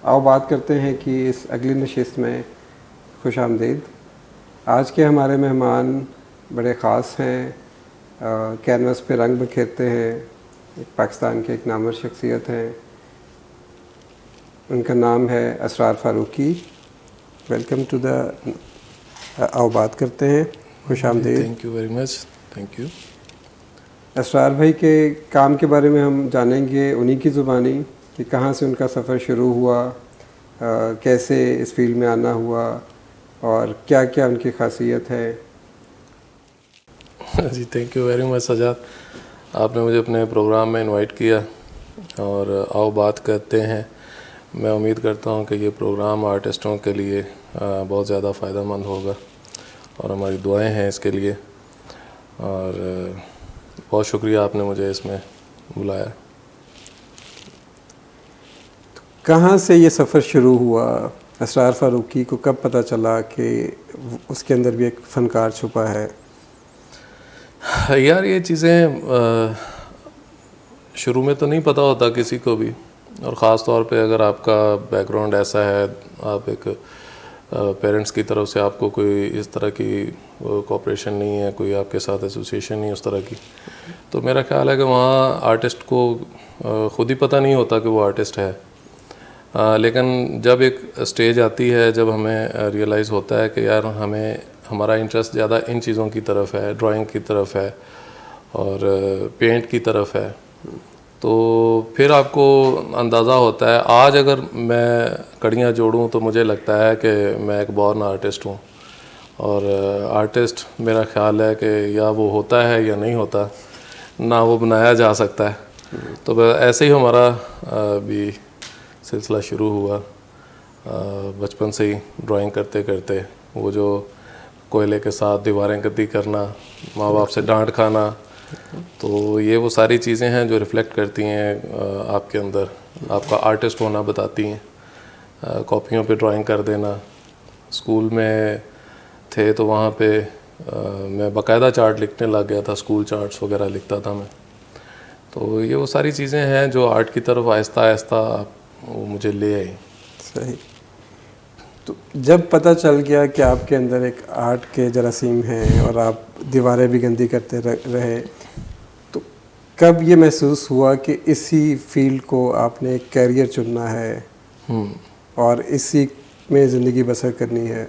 آؤ بات کرتے ہیں کہ اس اگلی نشست میں خوش آمدید. آج کے ہمارے مہمان بڑے خاص ہیں، کینوس پہ رنگ بکھیرتے ہیں، پاکستان کے ایک نامور شخصیت ہیں. ان کا نام ہے Israr Farooqui. Welcome to the آؤ بات کرتے ہیں. خوش آمدید. Thank you very much. Thank you. Israr بھائی کے کام کے بارے میں ہم جانیں گے انہی کی زبانی کہ کہاں سے ان کا سفر شروع ہوا، کیسے اس فیلڈ میں آنا ہوا، اور کیا کیا ان کی خاصیت ہے. جی thank you very much Sajjad. آپ نے مجھے اپنے پروگرام میں انوائٹ کیا اور آؤ بات کرتے ہیں. میں امید کرتا ہوں کہ یہ پروگرام آرٹسٹوں کے لیے بہت زیادہ فائدہ مند ہوگا اور ہماری دعائیں ہیں اس کے لیے. اور بہت شکریہ آپ نے مجھے اس میں بلایا. کہاں سے یہ سفر شروع ہوا؟ اسرار فاروقی کو کب پتہ چلا کہ اس کے اندر بھی ایک فنکار چھپا ہے؟ یار یہ چیزیں شروع میں تو نہیں پتہ ہوتا کسی کو بھی، اور خاص طور پہ اگر آپ کا بیک گراؤنڈ ایسا ہے، آپ ایک پیرنٹس کی طرف سے آپ کو کوئی اس طرح کی کوآپریشن نہیں ہے، کوئی آپ کے ساتھ ایسوسیشن نہیں اس طرح کی، تو میرا خیال ہے کہ وہاں آرٹسٹ کو خود ہی پتہ نہیں ہوتا کہ وہ آرٹسٹ ہے. لیکن جب ایک اسٹیج آتی ہے، جب ہمیں ریئلائز ہوتا ہے کہ یار ہمارا انٹرسٹ زیادہ ان چیزوں کی طرف ہے، ڈرائنگ کی طرف ہے اور پینٹ کی طرف ہے، تو پھر آپ کو اندازہ ہوتا ہے. آج اگر میں کڑیاں جوڑوں تو مجھے لگتا ہے کہ میں ایک بورن آرٹسٹ ہوں، اور آرٹسٹ میرا خیال ہے کہ یا وہ ہوتا ہے یا نہیں ہوتا، نہ وہ بنایا جا سکتا ہے. تو ایسے ہی ہمارا بھی سلسلہ شروع ہوا. بچپن سے ہی ڈرائنگ کرتے کرتے وہ جو کوئلے کے ساتھ دیواریں گدی کرنا، ماں باپ سے ڈانٹ کھانا، تو یہ وہ ساری چیزیں ہیں جو ریفلیکٹ کرتی ہیں آپ کے اندر، آپ کا آرٹسٹ ہونا بتاتی ہیں. کاپیوں پہ ڈرائنگ کر دینا. اسکول میں تھے تو وہاں پہ میں باقاعدہ چارٹ لکھنے لگ گیا تھا، اسکول چارٹس وغیرہ لکھتا تھا میں. تو یہ وہ ساری چیزیں ہیں جو آرٹ کی طرف آہستہ آہستہ وہ مجھے لے آئی. صحیح. تو جب پتہ چل گیا کہ آپ کے اندر ایک آرٹ کے جراثیم ہیں اور آپ دیواریں بھی گندی کرتے رہے، تو کب یہ محسوس ہوا کہ اسی فیلڈ کو آپ نے ایک کیریئر چننا ہے اور اسی میں زندگی بسر کرنی ہے؟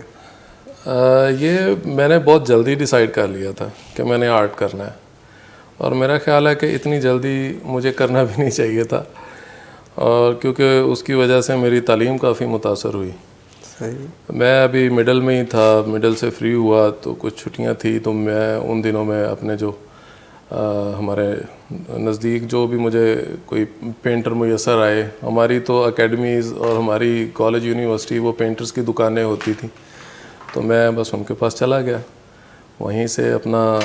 یہ میں نے بہت جلدی ڈیسائیڈ کر لیا تھا کہ میں نے آرٹ کرنا ہے، اور میرا خیال ہے کہ اتنی جلدی مجھے کرنا بھی نہیں چاہیے تھا، اور کیونکہ اس کی وجہ سے میری تعلیم کافی متاثر ہوئی. صحیح. میں ابھی مڈل میں ہی تھا، مڈل سے فری ہوا تو کچھ چھٹیاں تھیں، تو میں ان دنوں میں اپنے جو ہمارے نزدیک جو بھی مجھے کوئی پینٹر میسر آئے، ہماری تو اکیڈمیز اور ہماری کالج یونیورسٹی وہ پینٹرز کی دکانیں ہوتی تھیں، تو میں بس ان کے پاس چلا گیا، وہیں سے اپنا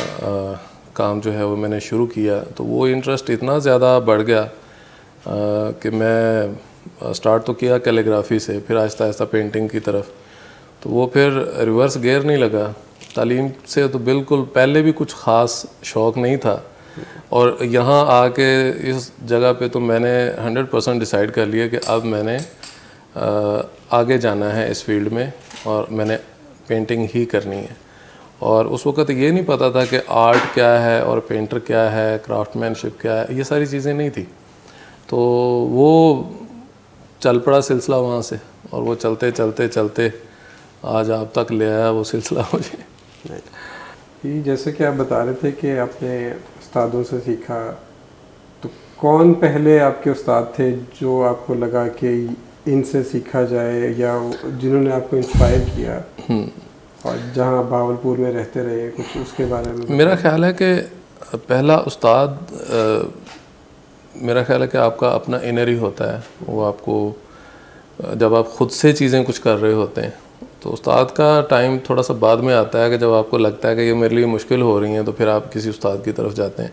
کام جو ہے وہ میں نے شروع کیا. تو وہ انٹرسٹ اتنا زیادہ بڑھ گیا کہ میں سٹارٹ تو کیا کیلیگرافی سے، پھر آہستہ آہستہ پینٹنگ کی طرف. تو وہ پھر ریورس گیئر نہیں لگا. تعلیم سے تو بالکل پہلے بھی کچھ خاص شوق نہیں تھا، اور یہاں آ کے اس جگہ پہ تو میں نے 100% ڈیسائیڈ کر لیا کہ اب میں نے آگے جانا ہے اس فیلڈ میں، اور میں نے پینٹنگ ہی کرنی ہے. اور اس وقت یہ نہیں پتہ تھا کہ آرٹ کیا ہے اور پینٹر کیا ہے، کرافٹ مین شپ کیا ہے، یہ ساری چیزیں نہیں تھی. تو وہ چل پڑا سلسلہ وہاں سے، اور وہ چلتے چلتے چلتے آج آپ تک لے آیا وہ سلسلہ مجھے. جیسے کہ آپ بتا رہے تھے کہ آپ نے استادوں سے سیکھا، تو کون پہلے آپ کے استاد تھے جو آپ کو لگا کہ ان سے سیکھا جائے، یا جنہوں نے آپ کو انسپائر کیا، اور جہاں بہاولپور میں رہتے رہے، کچھ اس کے بارے میں؟ میرا خیال ہے کہ پہلا استاد میرا خیال ہے کہ آپ کا اپنا انر ہی ہوتا ہے. وہ آپ کو جب آپ خود سے چیزیں کچھ کر رہے ہوتے ہیں، تو استاد کا ٹائم تھوڑا سا بعد میں آتا ہے کہ جب آپ کو لگتا ہے کہ یہ میرے لیے مشکل ہو رہی ہیں، تو پھر آپ کسی استاد کی طرف جاتے ہیں.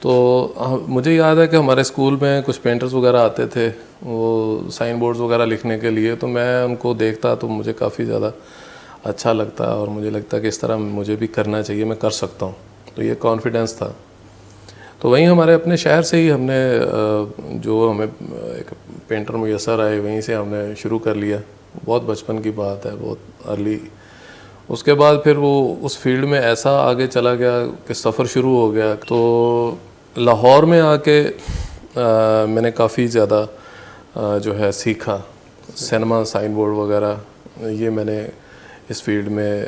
تو مجھے یاد ہے کہ ہمارے اسکول میں کچھ پینٹرز وغیرہ آتے تھے وہ سائن بورڈز وغیرہ لکھنے کے لیے، تو میں ان کو دیکھتا تو مجھے کافی زیادہ اچھا لگتا، اور مجھے لگتا کہ اس طرح مجھے بھی کرنا چاہیے، میں کر سکتا ہوں. تو یہ کانفیڈنس تھا. تو وہیں ہمارے اپنے شہر سے ہی ہم نے جو ہمیں ایک پینٹر میسر آئے وہیں سے ہم نے شروع کر لیا. بہت بچپن کی بات ہے, بہت ارلی. اس کے بعد پھر وہ اس فیلڈ میں ایسا آگے چلا گیا کہ سفر شروع ہو گیا. تو لاہور میں آ کے میں نے کافی زیادہ جو ہے سیکھا. سینما, سائن بورڈ وغیرہ, یہ میں نے اس فیلڈ میں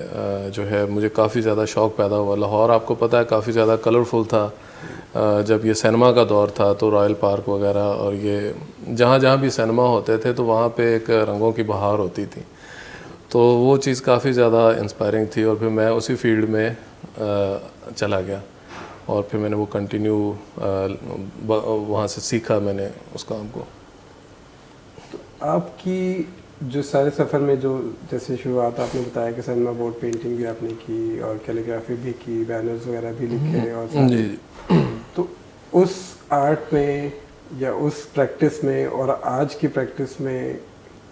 جو ہے مجھے کافی زیادہ شوق پیدا ہوا. لاہور آپ کو پتہ ہے کافی زیادہ کلرفل تھا. جب یہ سینما کا دور تھا تو رائل پارک وغیرہ اور یہ جہاں جہاں بھی سینما ہوتے تھے تو وہاں پہ ایک رنگوں کی بہار ہوتی تھی. تو وہ چیز کافی زیادہ انسپائرنگ تھی اور پھر میں اسی فیلڈ میں چلا گیا اور پھر میں نے وہ کنٹینیو وہاں سے سیکھا میں نے اس کام کو. تو آپ کی جو سارے سفر میں جو جیسے شروعات آپ نے بتایا کہ سینما بورڈ پینٹنگ بھی آپ نے کی اور کیلیگرافی بھی کی, بینرز وغیرہ بھی لکھے اور جی. تو اس آرٹ میں یا اس پریکٹس میں اور آج کی پریکٹس میں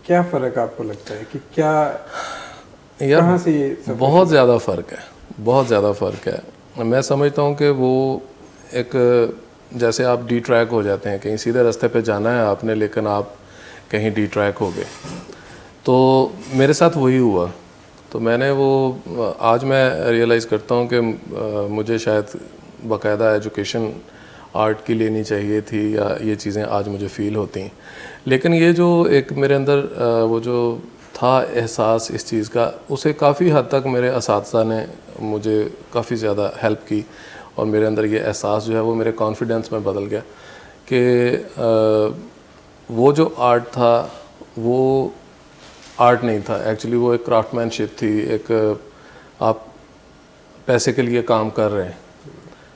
کیا فرق آپ کو لگتا ہے کہ کیا کہاں سے یہ بہت زیادہ فرق ہے, بہت زیادہ فرق ہے. میں سمجھتا ہوں کہ وہ ایک جیسے آپ ڈی ٹریک ہو جاتے ہیں, کہیں سیدھے راستے پہ جانا ہے آپ نے لیکن آپ کہیں ڈی ٹریک ہو گئے. تو میرے ساتھ وہی ہوا. تو میں نے وہ آج میں ریئلائز کرتا ہوں کہ مجھے شاید باقاعدہ ایجوکیشن آرٹ کی لینی چاہیے تھی یا یہ چیزیں آج مجھے فیل ہوتی ہیں. لیکن یہ جو ایک میرے اندر وہ جو تھا احساس اس چیز کا, اسے کافی حد تک میرے اساتذہ نے مجھے کافی زیادہ ہیلپ کی اور میرے اندر یہ احساس جو ہے وہ میرے کانفیڈنس میں بدل گیا کہ وہ جو آرٹ تھا وہ آرٹ نہیں تھا ایکچولی, وہ ایک کرافٹ مین شپ تھی. ایک آپ پیسے کے لیے کام کر رہے ہیں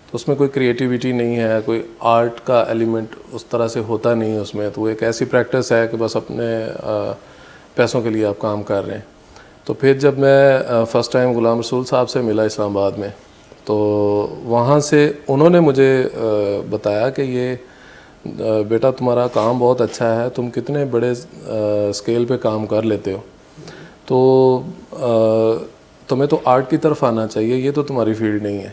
تو اس میں کوئی کریٹیوٹی نہیں ہے, کوئی آرٹ کا ایلیمنٹ اس طرح سے ہوتا نہیں ہے اس میں. تو وہ ایک ایسی پریکٹس ہے کہ بس اپنے پیسوں کے لیے آپ کام کر رہے ہیں. تو پھر جب میں فرسٹ ٹائم غلام رسول صاحب سے ملا اسلام آباد میں, تو وہاں سے انہوں نے مجھے بتایا کہ یہ بیٹا تمہارا کام بہت اچھا ہے, تم کتنے بڑے اسکیل پہ کام کر لیتے ہو, تو تمہیں تو آرٹ کی طرف آنا چاہیے, یہ تو تمہاری فیلڈ نہیں ہے.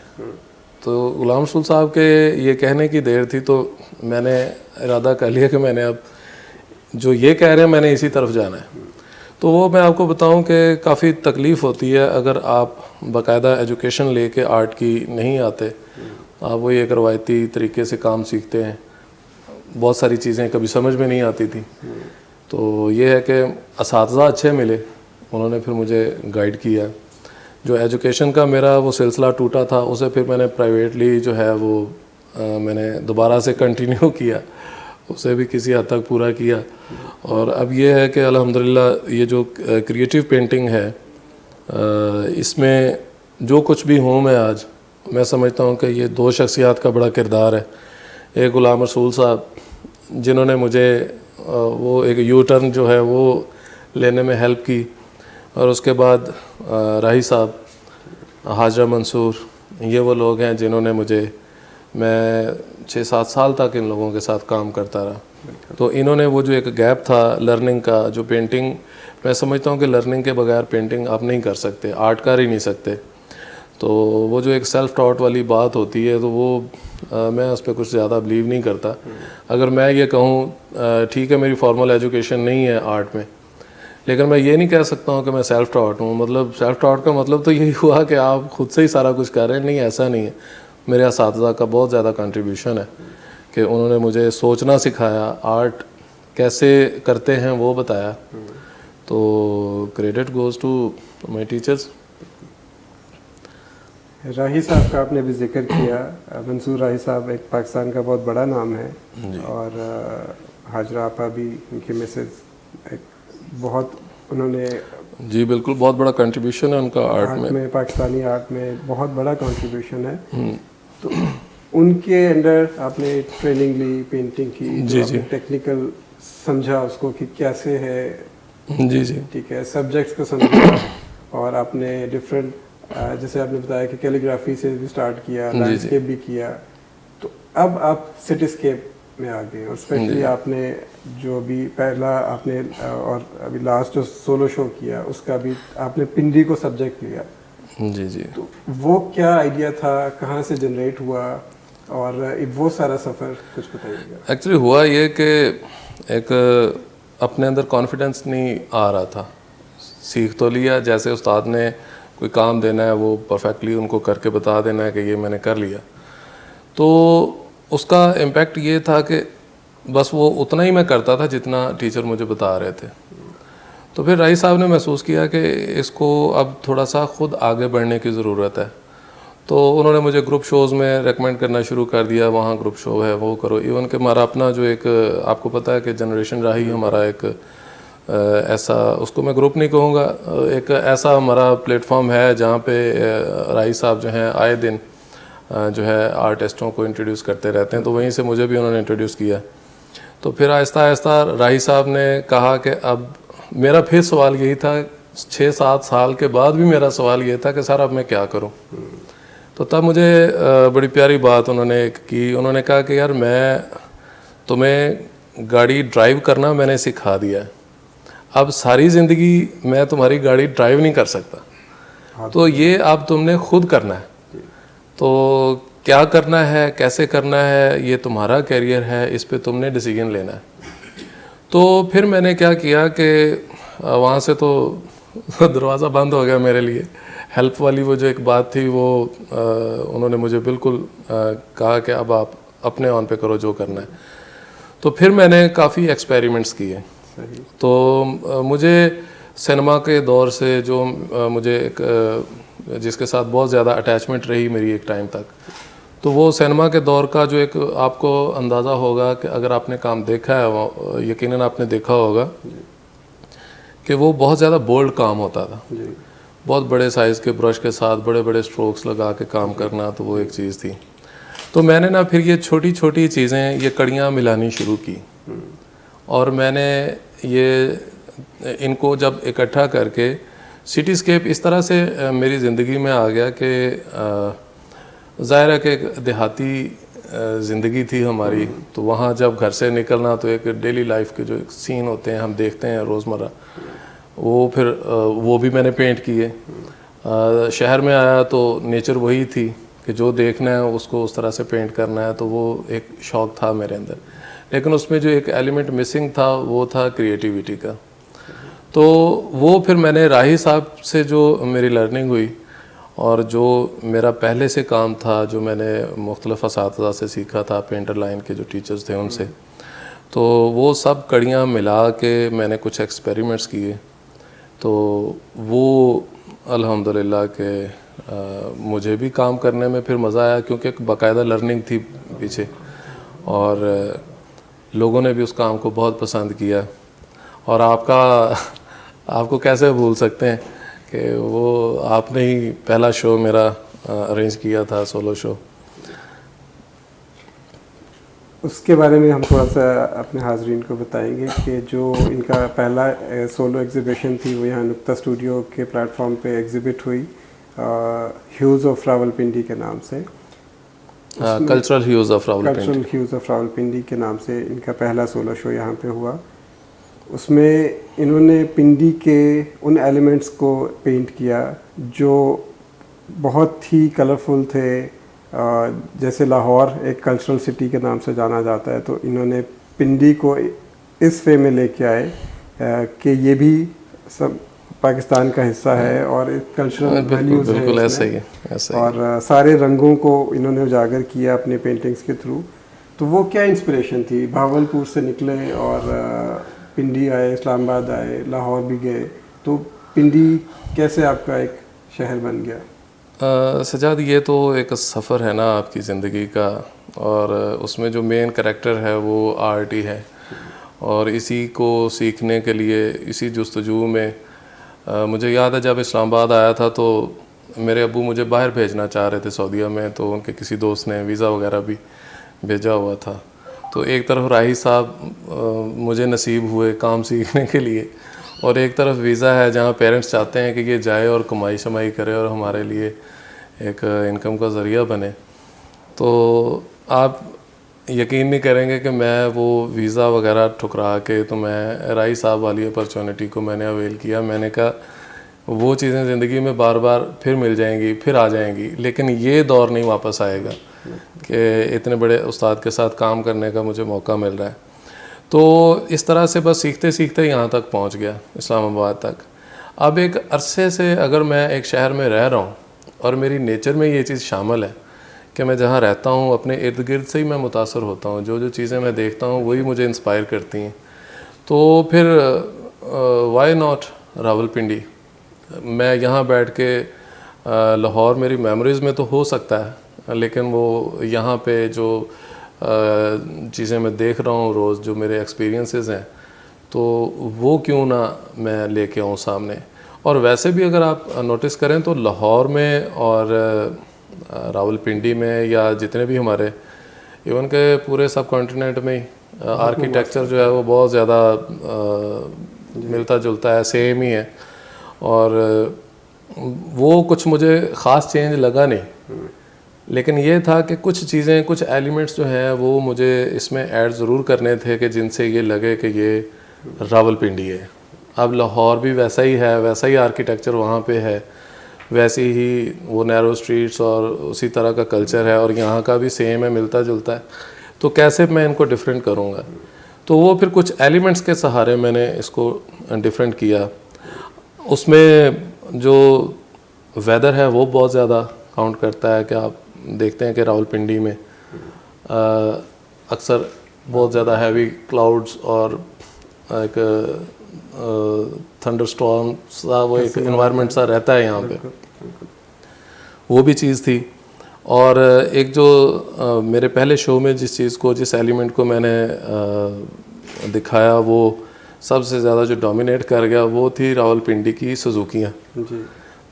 تو غلام رسول صاحب کے یہ کہنے کی دیر تھی تو میں نے ارادہ کر لیا کہ میں نے اب جو یہ کہہ رہے ہیں میں نے اسی طرف جانا ہے. تو وہ میں آپ کو بتاؤں کہ کافی تکلیف ہوتی ہے اگر آپ باقاعدہ ایجوکیشن لے کے آرٹ کی نہیں آتے, آپ وہی ایک روایتی طریقے سے کام سیکھتے ہیں, بہت ساری چیزیں کبھی سمجھ میں نہیں آتی تھی. تو یہ ہے کہ اساتذہ اچھے ملے, انہوں نے پھر مجھے گائیڈ کیا. جو ایجوکیشن کا میرا وہ سلسلہ ٹوٹا تھا اسے پھر میں نے پرائیویٹلی جو ہے وہ میں نے دوبارہ سے کنٹینیو کیا, اسے بھی کسی حد تک پورا کیا. اور اب یہ ہے کہ الحمدللہ یہ جو کریٹیو پینٹنگ ہے اس میں جو کچھ بھی ہوں میں آج, میں سمجھتا ہوں کہ یہ دو شخصیات کا بڑا کردار ہے. ایک غلام رسول صاحب جنہوں نے مجھے وہ ایک یو ٹرن جو ہے وہ لینے میں ہیلپ کی, اور اس کے بعد راہی صاحب, حاجرہ منصور, یہ وہ لوگ ہیں جنہوں نے مجھے, میں 6-7 سال تک ان لوگوں کے ساتھ کام کرتا رہا. تو انہوں نے وہ جو ایک گیپ تھا لرننگ کا, جو پینٹنگ میں سمجھتا ہوں کہ لرننگ کے بغیر پینٹنگ آپ نہیں کر سکتے, آرٹ کر ہی نہیں سکتے. تو وہ جو ایک سیلف ٹاٹ والی بات ہوتی ہے تو وہ میں اس پہ کچھ زیادہ بلیو نہیں کرتا. اگر میں یہ کہوں ٹھیک ہے میری فارمل ایجوکیشن نہیں ہے آرٹ میں, لیکن میں یہ نہیں کہہ سکتا ہوں کہ میں سیلف ٹاٹ ہوں. مطلب سیلف ٹاٹ کا مطلب تو یہی ہوا کہ آپ خود سے ہی سارا کچھ کر رہے ہیں. نہیں, ایسا نہیں ہے. میرے اساتذہ کا بہت زیادہ کنٹریبیوشن ہے کہ انہوں نے مجھے سوچنا سکھایا, آرٹ کیسے کرتے ہیں وہ بتایا. تو credit goes to my teachers. Rahi sahab کا آپ نے بھی ذکر کیا, منصور راہی صاحب ایک پاکستان کا بہت بڑا نام ہے, اور حاجرہ آپا بھی ان کی مسز, ایک بہت انہوں نے جی بالکل بہت بڑا کنٹریبیوشن ہے ان کا آرٹ میں, پاکستانی آرٹ میں بہت بڑا کنٹریبیوشن ہے. تو ان کے انڈر آپ نے ٹریننگ لی پینٹنگ کی, جی جی, ٹیکنیکل سمجھا اس کو کہ کیسے ہے, جی جی ٹھیک ہے, سبجیکٹس کو سمجھا, اور آپ نے ڈفرینٹ جیسے آپ نے بتایا کہ کیلیگرافی سے بھی سٹارٹ کیا, لینڈسکیپ بھی کیا. تو اب آپ سٹی اسکیپ میں آ گئے, اور اسپیشلی آپ نے جو بھی پہلا آپ نے اور ابھی لاسٹ جو سولو شو کیا اس کا بھی آپ نے پنڈی کو سبجیکٹ لیا. جی جی, تو وہ کیا آئیڈیا تھا, کہاں سے جنریٹ ہوا, اور وہ سارا سفر کچھ بتائیے گا. ایکچولی ہوا یہ کہ ایک اپنے اندر کانفیڈنس نہیں آ رہا تھا. سیکھ تو لیا, جیسے استاد نے کوئی کام دینا ہے وہ پرفیکٹلی ان کو کر کے بتا دینا ہے کہ یہ میں نے کر لیا, تو اس کا امپیکٹ یہ تھا کہ بس وہ اتنا ہی میں کرتا تھا جتنا ٹیچر مجھے بتا رہے تھے. تو پھر راہی صاحب نے محسوس کیا کہ اس کو اب تھوڑا سا خود آگے بڑھنے کی ضرورت ہے, تو انہوں نے مجھے گروپ شوز میں ریکمینڈ کرنا شروع کر دیا, وہاں گروپ شو ہے وہ کرو. ایون کہ ہمارا اپنا جو ایک, آپ کو پتہ ہے کہ جنریشن راہی ہمارا ایک ایسا, اس کو میں گروپ نہیں کہوں گا, ایک ایسا ہمارا پلیٹ فارم ہے جہاں پہ راہی صاحب جو ہیں آئے دن جو ہے آرٹسٹوں کو انٹروڈیوس کرتے رہتے ہیں, تو وہیں سے مجھے بھی انہوں نے انٹروڈیوس کیا. تو پھر آہستہ آہستہ راہی صاحب نے کہا کہ اب میرا پھر سوال یہی تھا, 6-7 سال کے بعد بھی میرا سوال یہ تھا کہ سر اب میں کیا کروں. تو تب مجھے بڑی پیاری بات انہوں نے کی, انہوں نے کہا کہ یار میں تمہیں گاڑی ڈرائیو کرنا میں نے سکھا دیا ہے, اب ساری زندگی میں تمہاری گاڑی ڈرائیو نہیں کر سکتا, تو یہ اب تم نے خود کرنا ہے. تو کیا کرنا ہے, کیسے کرنا ہے, یہ تمہارا کیریئر ہے, اس پہ تم نے ڈیسیجن لینا ہے. تو پھر میں نے کیا کیا کہ وہاں سے تو دروازہ بند ہو گیا میرے لیے. ہیلپ والی وہ جو ایک بات تھی وہ انہوں نے مجھے بالکل کہا کہ اب آپ اپنے آن پہ کرو جو کرنا ہے. تو پھر میں نے کافی ایکسپیریمنٹس کیے. تو مجھے سنیما کے دور سے جو مجھے ایک جس کے ساتھ بہت زیادہ اٹیچمنٹ رہی میری ایک ٹائم تک, تو وہ سنیما کے دور کا جو ایک آپ کو اندازہ ہوگا کہ اگر آپ نے کام دیکھا ہے, وہ یقیناً آپ نے دیکھا ہوگا کہ وہ بہت زیادہ بولڈ کام ہوتا تھا. بہت بڑے سائز کے برش کے ساتھ بڑے بڑے سٹروکس لگا کے کام کرنا, تو وہ ایک چیز تھی. تو میں نے نا پھر یہ چھوٹی چھوٹی چیزیں, یہ کڑیاں ملانی شروع کی, اور میں نے یہ ان کو جب اکٹھا کر کے سٹی اسکیپ اس طرح سے میری زندگی میں آ گیا کہ ظاہر ہے کہ ایک دیہاتی زندگی تھی ہماری, تو وہاں جب گھر سے نکلنا تو ایک ڈیلی لائف کے جو ایک سین ہوتے ہیں ہم دیکھتے ہیں روزمرہ, وہ پھر وہ بھی میں نے پینٹ کیے. شہر میں آیا تو نیچر وہی تھی کہ جو دیکھنا ہے اس کو اس طرح سے پینٹ کرنا ہے, تو وہ ایک شوق تھا میرے اندر. لیکن اس میں جو ایک ایلیمنٹ مسنگ تھا وہ تھا کریٹیوٹی کا. تو وہ پھر میں نے راہی صاحب سے جو میری لرننگ ہوئی اور جو میرا پہلے سے کام تھا, جو میں نے مختلف اساتذہ سے سیکھا تھا, پینٹر لائن کے جو ٹیچرز تھے ان سے, تو وہ سب کڑیاں ملا کے میں نے کچھ ایکسپیریمنٹس کیے. تو وہ الحمدللہ کہ مجھے بھی کام کرنے میں پھر مزہ آیا, کیونکہ ایک باقاعدہ لرننگ تھی پیچھے, اور لوگوں نے بھی اس کام کو بہت پسند کیا. اور آپ کو کیسے بھول سکتے ہیں کہ وہ آپ نے ہی پہلا شو میرا ارینج کیا تھا, سولو شو. اس کے بارے میں ہم تھوڑا سا اپنے حاضرین کو بتائیں گے کہ جو ان کا پہلا سولو ایگزیبیشن تھی وہ یہاں نقطہ اسٹوڈیو کے پلیٹ فارم پہ ایگزیبٹ ہوئی, ہیوز آف راولپنڈی کے نام سے. کلچرل ہیوز آف راولپنڈی کے نام سے ان کا پہلا سولو شو یہاں پہ ہوا. اس میں انہوں نے پنڈی کے ان ایلیمنٹس کو پینٹ کیا جو بہت ہی کلرفل تھے. جیسے لاہور ایک کلچرل سٹی کے نام سے جانا جاتا ہے, تو انہوں نے پنڈی کو اس وے میں لے کے آئے کہ یہ بھی سب پاکستان کا حصہ ہے اور کلچرل ویلیوز ہیں اس میں, اور سارے رنگوں کو انہوں نے اجاگر کیا اپنے پینٹنگز کے تھرو. تو وہ کیا انسپریشن تھی؟ بھاولپور سے نکلے اور پنڈی آئے, اسلام آباد آئے, لاہور بھی گئے, تو پنڈی کیسے آپ کا ایک شہر بن گیا؟ سجاد, یہ تو ایک سفر ہے نا آپ کی زندگی کا, اور اس میں جو مین کریکٹر ہے وہ آرٹ ہی ہے, اور اسی کو سیکھنے کے لیے اسی جستجو میں مجھے یاد ہے جب اسلام آباد آیا تھا تو میرے ابو مجھے باہر بھیجنا چاہ رہے تھے سعودیہ میں, تو ان کے کسی دوست نے ویزا وغیرہ بھی بھیجا ہوا تھا. تو ایک طرف راہی صاحب مجھے نصیب ہوئے کام سیکھنے کے لیے, اور ایک طرف ویزا ہے جہاں پیرنٹس چاہتے ہیں کہ یہ جائے اور کمائی شمائی کرے اور ہمارے لیے ایک انکم کا ذریعہ بنے. تو آپ یقین نہیں کریں گے کہ میں وہ ویزا وغیرہ ٹھکرا کے تو میں راہی صاحب والی اپرچونٹی کو میں نے اویل کیا. میں نے کہا وہ چیزیں زندگی میں بار بار پھر مل جائیں گی, پھر آ جائیں گی, لیکن یہ دور نہیں واپس آئے گا. کہ اتنے بڑے استاد کے ساتھ کام کرنے کا مجھے موقع مل رہا ہے. تو اس طرح سے بس سیکھتے سیکھتے یہاں تک پہنچ گیا, اسلام آباد تک. اب ایک عرصے سے اگر میں ایک شہر میں رہ رہا ہوں اور میری نیچر میں یہ چیز شامل ہے کہ میں جہاں رہتا ہوں اپنے ارد گرد سے ہی میں متاثر ہوتا ہوں, جو جو چیزیں میں دیکھتا ہوں وہی مجھے انسپائر کرتی ہیں, تو پھر وائی ناٹ راولپنڈی. میں یہاں بیٹھ کے لاہور میری میموریز میں تو ہو سکتا ہے, لیکن وہ یہاں پہ جو چیزیں میں دیکھ رہا ہوں روز, جو میرے ایکسپیرینسز ہیں, تو وہ کیوں نہ میں لے کے آؤں سامنے. اور ویسے بھی اگر آپ نوٹس کریں تو لاہور میں اور راولپنڈی میں یا جتنے بھی ہمارے ایون کہ پورے سب کانٹیننٹ میں آرکیٹیکچر جو ہے وہ بہت زیادہ ملتا جلتا ہے, سیم ہی ہے. اور وہ کچھ مجھے خاص چینج لگا نہیں, لیکن یہ تھا کہ کچھ چیزیں, کچھ ایلیمنٹس جو ہیں وہ مجھے اس میں ایڈ ضرور کرنے تھے کہ جن سے یہ لگے کہ یہ راولپنڈی ہے. اب لاہور بھی ویسا ہی ہے, ویسا ہی آرکیٹیکچر وہاں پہ ہے, ویسی ہی وہ نیرو اسٹریٹس اور اسی طرح کا کلچر ہے, اور یہاں کا بھی سیم ہے, ملتا جلتا ہے. تو کیسے میں ان کو ڈفرینٹ کروں گا؟ تو وہ پھر کچھ ایلیمنٹس کے سہارے میں نے اس کو ڈفرینٹ کیا. اس میں جو ویدر ہے وہ بہت زیادہ کاؤنٹ کرتا ہے, کہ آپ دیکھتے ہیں کہ راولپنڈی میں اکثر بہت زیادہ ہیوی کلاؤڈز اور ایک تھنڈر اسٹارم سا وہ ایک انوائرمنٹ سا رہتا ہے یہاں پہ, وہ بھی چیز تھی. اور ایک جو میرے پہلے شو میں جس چیز کو, جس ایلیمنٹ کو میں نے دکھایا, وہ سب سے زیادہ جو ڈومینیٹ کر گیا وہ تھی راولپنڈی کی سزوکیاں.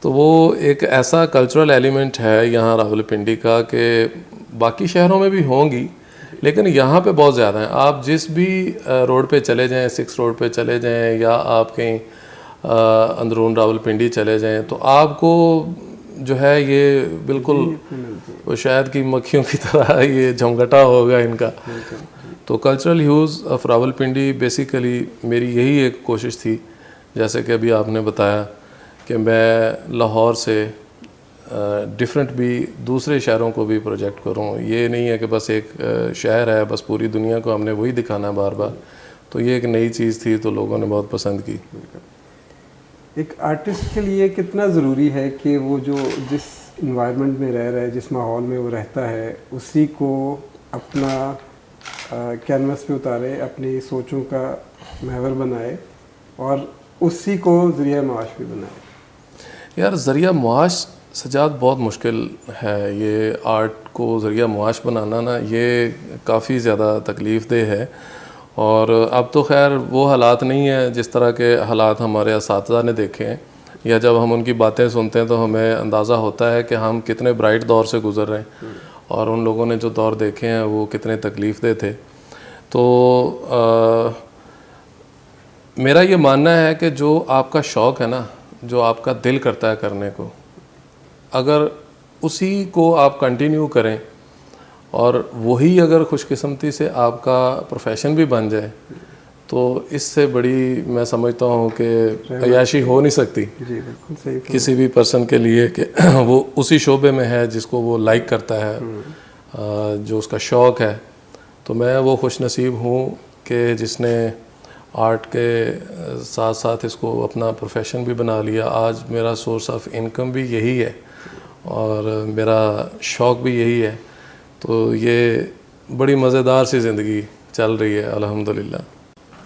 تو وہ ایک ایسا کلچرل ایلیمنٹ ہے یہاں راولپنڈی کا کہ باقی شہروں میں بھی ہوں گی, لیکن یہاں پہ بہت زیادہ ہیں. آپ جس بھی روڈ پہ چلے جائیں, 6 روڈ پہ چلے جائیں, یا آپ کہیں اندرون راولپنڈی چلے جائیں, تو آپ کو جو ہے یہ بالکل وہ شاید کی مکھیوں کی طرح یہ جھمگٹا ہوگا ان کا. تو کلچرل ہیوز آف راولپنڈی بیسیکلی میری یہی ایک کوشش تھی, جیسے کہ ابھی آپ نے بتایا کہ میں لاہور سے ڈفرینٹ بھی دوسرے شہروں کو بھی پروجیکٹ کروں. یہ نہیں ہے کہ بس ایک شہر ہے, بس پوری دنیا کو ہم نے وہی دکھانا بار بار. تو یہ ایک نئی چیز تھی, تو لوگوں نے بہت پسند کی. ایک آرٹسٹ کے لیے کتنا ضروری ہے کہ وہ جو جس انوائرمنٹ میں رہ رہا ہے, جس ماحول میں وہ رہتا ہے, اسی کو اپنا کینوس پہ اتارے, اپنی سوچوں کا محور بنائے, اور اسی کو ذریعہ معاش بھی بنائے. یار ذریعہ معاش سجاد بہت مشکل ہے. یہ آرٹ کو ذریعہ معاش بنانا نا, یہ کافی زیادہ تکلیف دہ ہے. اور اب تو خیر وہ حالات نہیں ہیں جس طرح کے حالات ہمارے اساتذہ نے دیکھے ہیں, یا جب ہم ان کی باتیں سنتے ہیں تو ہمیں اندازہ ہوتا ہے کہ ہم کتنے برائٹ دور سے گزر رہے ہیں, اور ان لوگوں نے جو دور دیکھے ہیں وہ کتنے تکلیف دہ تھے. تو میرا یہ ماننا ہے کہ جو آپ کا شوق ہے نا, جو آپ کا دل کرتا ہے کرنے کو, اگر اسی کو آپ کنٹینیو کریں, اور وہی اگر خوش قسمتی سے آپ کا پروفیشن بھی بن جائے, تو اس سے بڑی میں سمجھتا ہوں کہ عیاشی ہو نہیں سکتی کسی بھی پرسن کے لیے, کہ وہ اسی شعبے میں ہے جس کو وہ لائک کرتا ہے, جو اس کا شوق ہے. تو میں وہ خوش نصیب ہوں کہ جس نے آرٹ کے ساتھ ساتھ اس کو اپنا پروفیشن بھی بنا لیا. آج میرا سورس آف انکم بھی یہی ہے, اور میرا شوق بھی یہی ہے. تو یہ بڑی مزیدار سی زندگی چل رہی ہے الحمدللہ.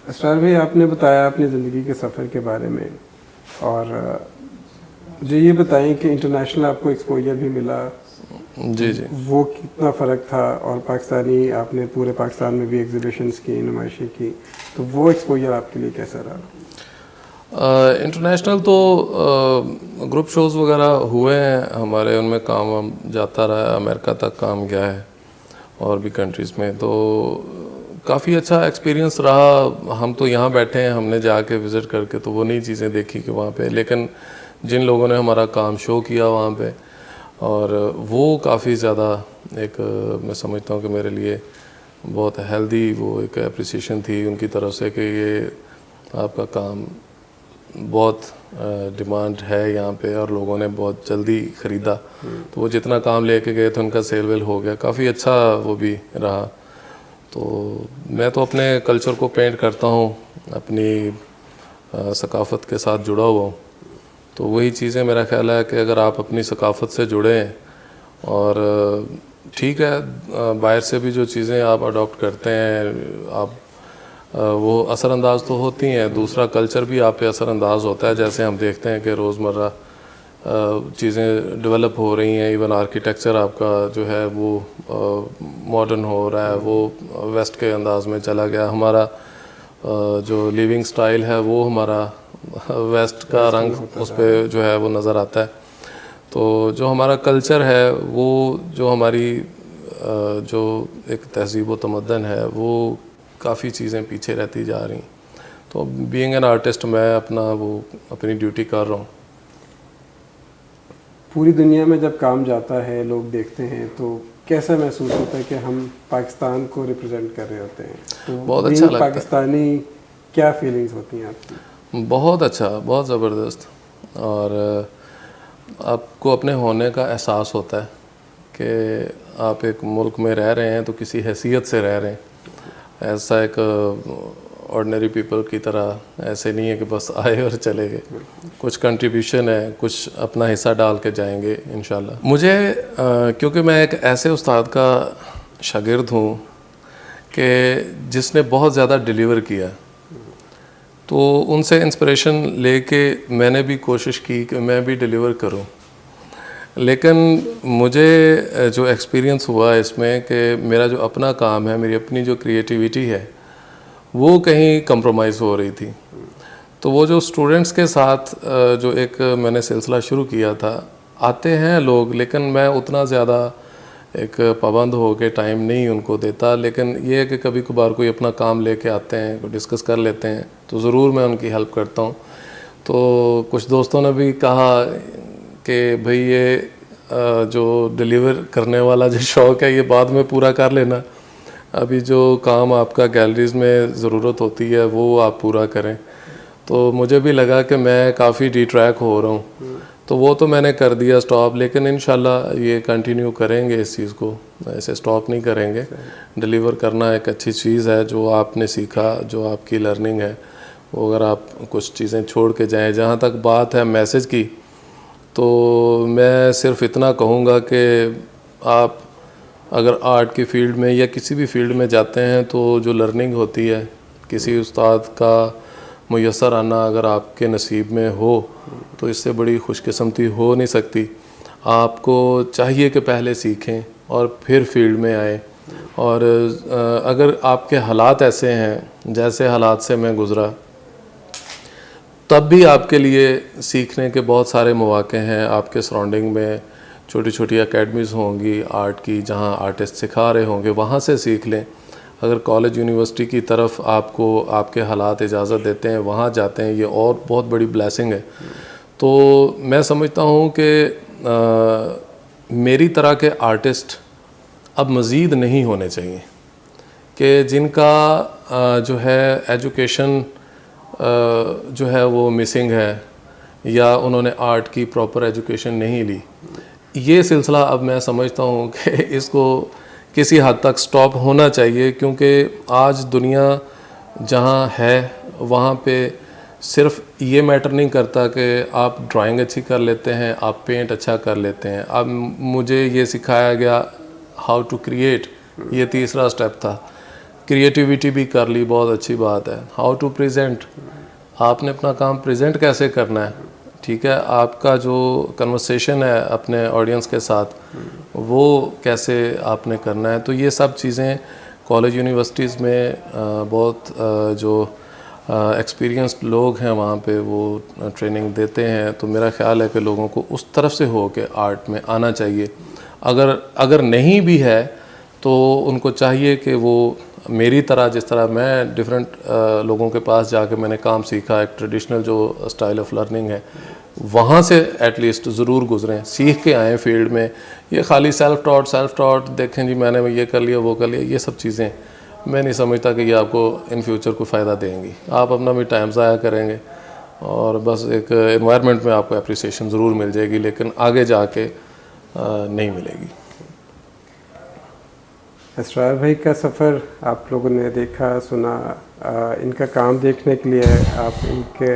اسرار بھائی, آپ نے بتایا اپنی زندگی کے سفر کے بارے میں, اور جو یہ بتائیں کہ انٹرنیشنل آپ کو ایکسپوجر بھی ملا. جی جی. وہ کتنا فرق تھا, اور پاکستانی آپ نے پورے پاکستان میں بھی ایگزیبیشنز کی, نمائشیں کی, تو وہ ایکسپوجر آپ کے لیے کیسا رہا؟ انٹرنیشنل تو گروپ شوز وغیرہ ہوئے ہیں ہمارے, ان میں کام وام جاتا رہا ہے, امریکہ تک کام گیا ہے اور بھی کنٹریز میں. تو کافی اچھا ایکسپیرینس رہا. ہم تو یہاں بیٹھے ہیں, ہم نے جا کے وزٹ کر کے تو وہ نئی چیزیں دیکھی کہ وہاں پہ, لیکن جن لوگوں نے ہمارا کام شو کیا وہاں پہ, اور وہ کافی زیادہ ایک میں سمجھتا ہوں کہ میرے لیے بہت ہیلدی وہ ایک اپریسیشن تھی ان کی طرف سے کہ یہ آپ کا کام بہت ڈیمانڈ ہے یہاں پہ اور لوگوں نے بہت جلدی خریدا, تو وہ جتنا کام لے کے گئے تھے ان کا سیل ویل ہو گیا, کافی اچھا وہ بھی رہا. تو میں تو اپنے کلچر کو پینٹ کرتا ہوں, اپنی ثقافت کے ساتھ جڑا ہوا ہوں. تو وہی چیزیں میرا خیال ہے کہ اگر آپ اپنی ثقافت سے جڑیں, اور ٹھیک ہے باہر سے بھی جو چیزیں آپ اڈاپٹ کرتے ہیں آپ وہ اثر انداز تو ہوتی ہیں, دوسرا کلچر بھی آپ پہ اثر انداز ہوتا ہے. جیسے ہم دیکھتے ہیں کہ روزمرہ چیزیں ڈیولپ ہو رہی ہیں, ایون آرکیٹیکچر آپ کا جو ہے وہ ماڈرن ہو رہا ہے, وہ ویسٹ کے انداز میں چلا گیا. ہمارا جو لیونگ سٹائل ہے وہ ہمارا ویسٹ کا رنگ اس پہ جو ہے وہ نظر آتا ہے. تو جو ہمارا کلچر ہے وہ جو ہماری جو ایک تہذیب و تمدن ہے وہ کافی چیزیں پیچھے رہتی جا رہی ہیں. تو بینگ این آرٹسٹ میں اپنی ڈیوٹی کر رہا ہوں. پوری دنیا میں جب کام جاتا ہے لوگ دیکھتے ہیں تو کیسا محسوس ہوتا ہے کہ ہم پاکستان کو ریپرزینٹ کر رہے ہوتے ہیں؟ تو بہت اچھا لگتا ہے. پاکستانی کیا فیلنگز ہوتی ہیں آپ کی؟ بہت اچھا, بہت زبردست. اور آپ کو اپنے ہونے کا احساس ہوتا ہے کہ آپ ایک ملک میں رہ رہے ہیں تو کسی حیثیت سے رہ رہے ہیں. ایسا ایک آرڈنری پیپل کی طرح ایسے نہیں ہے کہ بس آئے اور چلے گئے. کچھ کنٹریبیوشن ہے, کچھ اپنا حصہ ڈال کے جائیں گے انشاءاللہ. مجھے کیونکہ میں ایک ایسے استاد کا شاگرد ہوں کہ جس نے بہت زیادہ ڈیلیور کیا, تو ان سے انسپریشن لے کے میں نے بھی کوشش کی کہ میں بھی ڈیلیور کروں. لیکن مجھے جو ایکسپیرینس ہوا اس میں کہ میرا جو اپنا کام ہے, میری اپنی جو کریٹیویٹی ہے وہ کہیں کمپرومائز ہو رہی تھی. تو وہ جو اسٹوڈنٹس کے ساتھ جو ایک میں نے سلسلہ شروع کیا تھا, آتے ہیں لوگ لیکن میں اتنا زیادہ ایک پابند ہو کے ٹائم نہیں ان کو دیتا. لیکن یہ ہے کہ کبھی کبھار کوئی اپنا کام لے کے آتے ہیں, کوئی ڈسکس کر لیتے ہیں, تو ضرور میں ان کی ہیلپ کرتا ہوں. تو کچھ دوستوں نے بھی کہا کہ بھئی یہ جو ڈیلیور کرنے والا جو شوق ہے یہ بعد میں پورا کر لینا, ابھی جو کام آپ کا گیلریز میں ضرورت ہوتی ہے وہ آپ پورا کریں. تو مجھے بھی لگا کہ میں کافی ڈی ٹریک ہو رہا ہوں, تو وہ تو میں نے کر دیا اسٹاپ. لیکن انشاءاللہ یہ کنٹینیو کریں گے اس چیز کو, ایسے اسٹاپ نہیں کریں گے. ڈیلیور کرنا ایک اچھی چیز ہے, جو آپ نے سیکھا, جو آپ کی لرننگ ہے, وہ اگر آپ کچھ چیزیں چھوڑ کے جائیں. جہاں تک بات ہے میسج کی, تو میں صرف اتنا کہوں گا کہ آپ اگر آرٹ کی فیلڈ میں یا کسی بھی فیلڈ میں جاتے ہیں تو جو لرننگ ہوتی ہے, کسی استاد کا میسر آنا اگر آپ کے نصیب میں ہو تو اس سے بڑی خوش قسمتی ہو نہیں سکتی. آپ کو چاہیے کہ پہلے سیکھیں اور پھر فیلڈ میں آئیں. اور اگر آپ کے حالات ایسے ہیں جیسے حالات سے میں گزرا, تب بھی آپ کے لیے سیکھنے کے بہت سارے مواقع ہیں. آپ کے سراؤنڈنگ میں چھوٹی چھوٹی اکیڈمیز ہوں گی آرٹ کی, جہاں آرٹسٹ سکھا رہے ہوں گے, وہاں سے سیکھ لیں. اگر کالج یونیورسٹی کی طرف آپ کو آپ کے حالات اجازت دیتے ہیں, وہاں جاتے ہیں, یہ اور بہت بڑی بلیسنگ ہے. تو میں سمجھتا ہوں کہ میری طرح کے آرٹسٹ اب مزید نہیں ہونے چاہیے کہ جن کا جو ہے ایجوکیشن جو ہے وہ مسنگ ہے, یا انہوں نے آرٹ کی پراپر ایجوکیشن نہیں لی. یہ سلسلہ اب میں سمجھتا ہوں کہ اس کو کسی حد تک سٹاپ ہونا چاہیے, کیونکہ آج دنیا جہاں ہے وہاں پہ صرف یہ میٹر نہیں کرتا کہ آپ ڈرائنگ اچھی کر لیتے ہیں, آپ پینٹ اچھا کر لیتے ہیں. اب مجھے یہ سکھایا گیا ہاؤ ٹو کریٹ, یہ تیسرا سٹیپ تھا. کریٹیویٹی بھی کر لی, بہت اچھی بات ہے. ہاؤ ٹو پریزنٹ, آپ نے اپنا کام پریزنٹ کیسے کرنا ہے, ٹھیک ہے, آپ کا جو کنورسیشن ہے اپنے آڈینس کے ساتھ وہ کیسے آپ نے کرنا ہے. تو یہ سب چیزیں کالج یونیورسٹیز میں بہت جو ایکسپیرینسڈ لوگ ہیں وہاں پہ وہ ٹریننگ دیتے ہیں. تو میرا خیال ہے کہ لوگوں کو اس طرف سے ہو کے آرٹ میں آنا چاہیے. اگر نہیں بھی ہے تو ان کو چاہیے کہ وہ میری طرح, جس طرح میں ڈیفرنٹ لوگوں کے پاس جا کے میں نے کام سیکھا, ایک ٹریڈیشنل جو اسٹائل آف لرننگ ہے وہاں سے ایٹ لیسٹ ضرور گزریں, سیکھ کے آئیں فیلڈ میں. یہ خالی سیلف ٹاٹ دیکھیں جی میں نے یہ کر لیا وہ کر لیا, یہ سب چیزیں میں نہیں سمجھتا کہ یہ آپ کو ان فیوچر کو فائدہ دیں گی. آپ اپنا بھی ٹائم ضائع کریں گے. اور بس ایک انوائرمنٹ میں آپ کو اپریسیشن ضرور مل جائے گی، لیکن آگے جا کے نہیں ملے گی۔ اسرار بھائی کا سفر آپ لوگوں نے دیکھا سنا، ان کا کام دیکھنے کے لیے آپ ان کے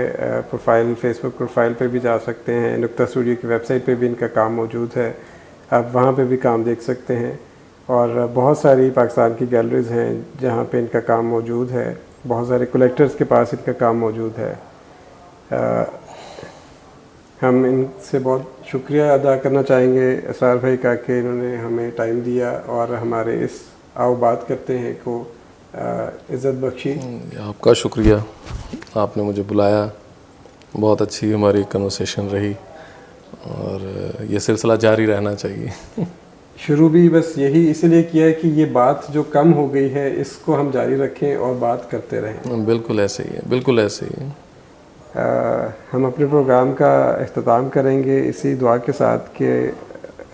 پروفائل، فیس بک پروفائل پہ بھی جا سکتے ہیں، نقطہ اسٹوڈیو کی ویب سائٹ پہ بھی ان کا کام موجود ہے، آپ وہاں پہ بھی کام دیکھ سکتے ہیں، اور بہت ساری پاکستان کی گیلریز ہیں جہاں پہ ان کا کام موجود ہے، بہت سارے کلیکٹرز کے پاس ان کا کام موجود ہے۔ ہم ان سے بہت شکریہ ادا کرنا چاہیں گے اسرار بھائی کا کہ انہوں نے ہمیں ٹائم دیا اور ہمارے اس آؤ بات کرتے ہیں کو عزت بخشی۔ آپ کا شکریہ، آپ نے مجھے بلایا، بہت اچھی ہماری کنورسیشن رہی، اور یہ سلسلہ جاری رہنا چاہیے۔ شروع بھی بس یہی اس لیے کیا ہے کہ یہ بات جو کم ہو گئی ہے اس کو ہم جاری رکھیں اور بات کرتے رہیں۔ بالکل ایسے ہی ہے، بالکل ایسے ہی ہے۔ ہم اپنے پروگرام کا اختتام کریں گے اسی دعا کے ساتھ کہ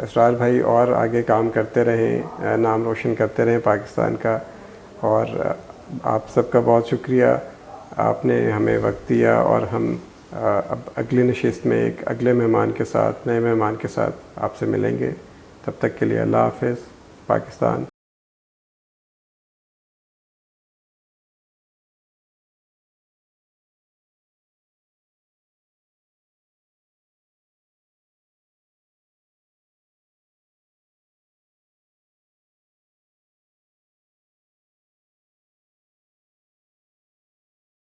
اسرار بھائی اور آگے کام کرتے رہیں، نام روشن کرتے رہیں پاکستان کا، اور آپ سب کا بہت شکریہ، آپ نے ہمیں وقت دیا، اور ہم اب اگلی نشست میں ایک اگلے مہمان کے ساتھ، نئے مہمان کے ساتھ آپ سے ملیں گے۔ تب تک کے لیے اللہ حافظ، پاکستان۔